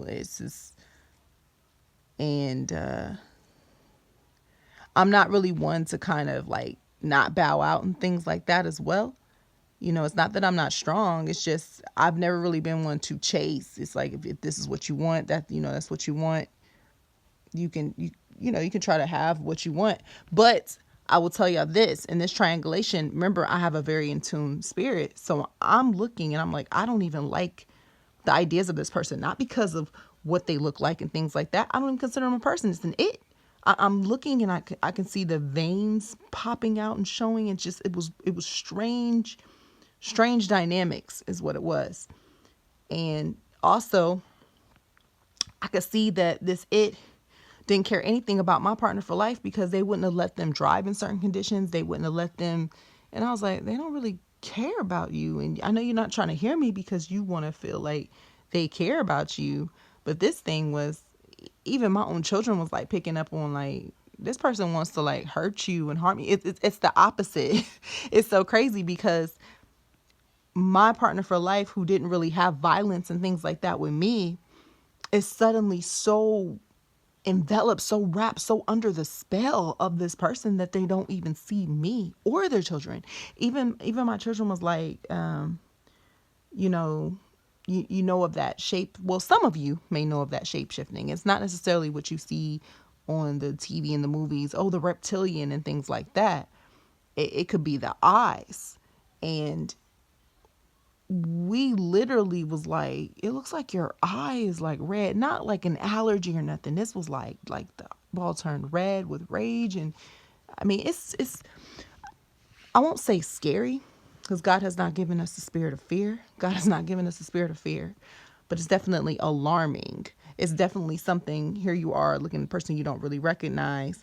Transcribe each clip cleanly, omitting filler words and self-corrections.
It's just, and I'm not really one to kind of like not bow out and things like that as well. It's not that I'm not strong. It's just I've never really been one to chase. It's like if this is what you want, that's what you want. You can try to have what you want. But I will tell y'all this, in this triangulation, remember I have a very in tune spirit. So I'm looking and I'm like, I don't even like the ideas of this person, not because of what they look like and things like that. I don't even consider them a person. It's an it. I'm looking and I can see the veins popping out and showing. And just it was strange dynamics is what it was. And also I could see that this it didn't care anything about my partner for life, because they wouldn't have let them drive in certain conditions. They wouldn't have let them. And I was like, they don't really care about you. And I know you're not trying to hear me because you want to feel like they care about you. But this thing was, even my own children was like picking up on like, this person wants to like hurt you and harm you. It's the opposite. It's so crazy because my partner for life, who didn't really have violence and things like that with me, is suddenly so enveloped, so wrapped, so under the spell of this person that they don't even see me or their children. Even my children was like, you know, you know of that shape. Well, some of you may know of that shape shifting. It's not necessarily what you see on the TV and the movies. Oh, the reptilian and things like that. It could be the eyes. And we literally was like, it looks like your eye is like red, not like an allergy or nothing. This was like the ball turned red with rage. And I mean, it's I won't say scary, because God has not given us the spirit of fear. God has not given us the spirit of fear, but it's definitely alarming. It's definitely something. Here you are looking at a person you don't really recognize.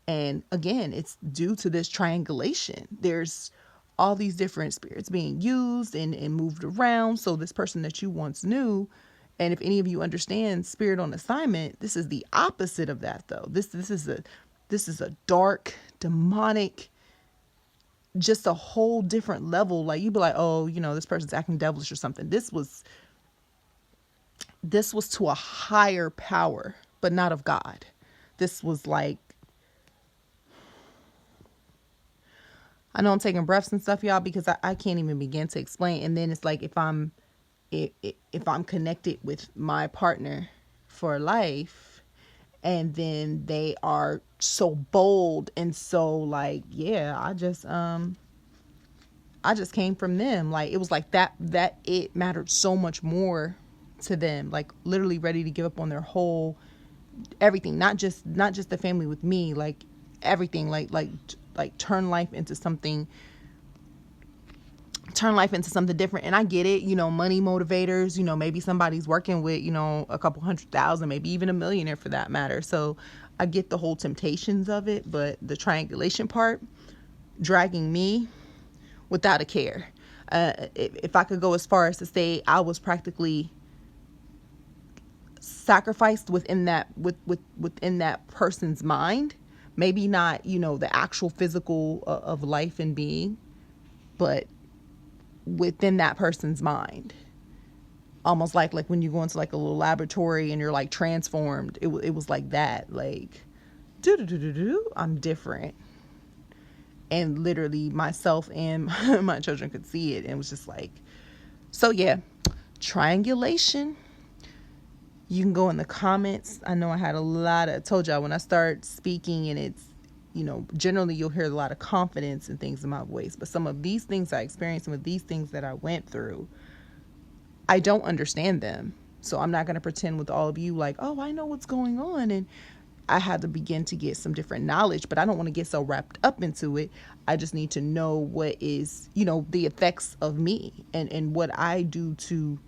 And again, it's due to this triangulation. There's all these different spirits being used and moved around. So this person that you once knew, and if any of you understand spirit on assignment, this is the opposite of that though. This is a dark, demonic, just a whole different level. Like you'd be like, oh, this person's acting devilish or something. This was to a higher power, but not of God. This was like, I know I'm taking breaths and stuff, y'all, because I can't even begin to explain. And then it's like if I'm connected with my partner for life, and then they are so bold and so like, yeah, I just came from them. Like it was like that it mattered so much more to them. Like literally ready to give up on their whole everything, not just the family with me, like everything, like turn life into something different. And I get it, money motivators, maybe somebody's working with, a couple 100,000, maybe even a millionaire for that matter. So I get the whole temptations of it, but the triangulation part, dragging me without a care. If I could go as far as to say I was practically sacrificed within that person's mind, maybe not, the actual physical of life and being, but within that person's mind. Almost like when you go into like a little laboratory and you're like transformed. It was like that, like I'm different. And literally myself and my children could see it, and it was just like, so yeah, triangulation. You can go in the comments. I know I had I told y'all when I start speaking and it's, generally you'll hear a lot of confidence and things in my voice, but some of these things I experienced and with these things that I went through, I don't understand them. So I'm not going to pretend with all of you like, oh, I know what's going on. And I had to begin to get some different knowledge, but I don't want to get so wrapped up into it. I just need to know what is, the effects of me and what I do to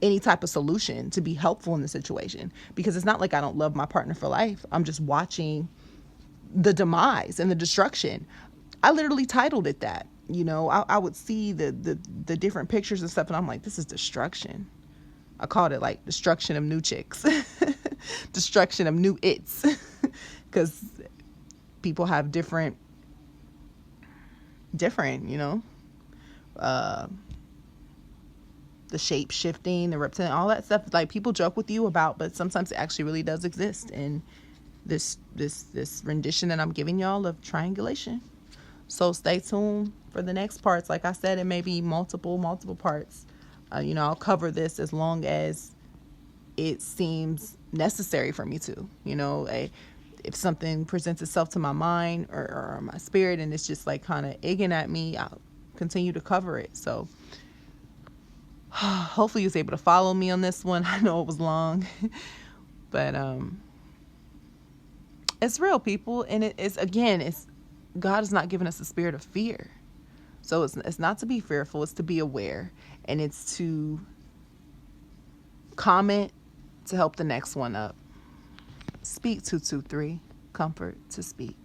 any type of solution to be helpful in the situation. Because it's not like I don't love my partner for life. I'm just watching the demise and the destruction. I literally titled it that. I would see the different pictures and stuff, and I'm like, this is destruction. I called it like destruction of new chicks, destruction of new its, because people have different, the shape shifting, the reptilian, all that stuff, like people joke with you about, but sometimes it actually really does exist in this rendition that I'm giving y'all of triangulation. So stay tuned for the next parts. Like I said, it may be multiple parts. I'll cover this as long as it seems necessary for me to. If something presents itself to my mind or my spirit and it's just like kind of egging at me, I'll continue to cover it. So hopefully you was able to follow me on this one. I know it was long, but it's real, people. And it's God has not given us a spirit of fear. So it's not to be fearful, it's to be aware, and it's to comment to help the next one up. Speak 223, comfort to speak.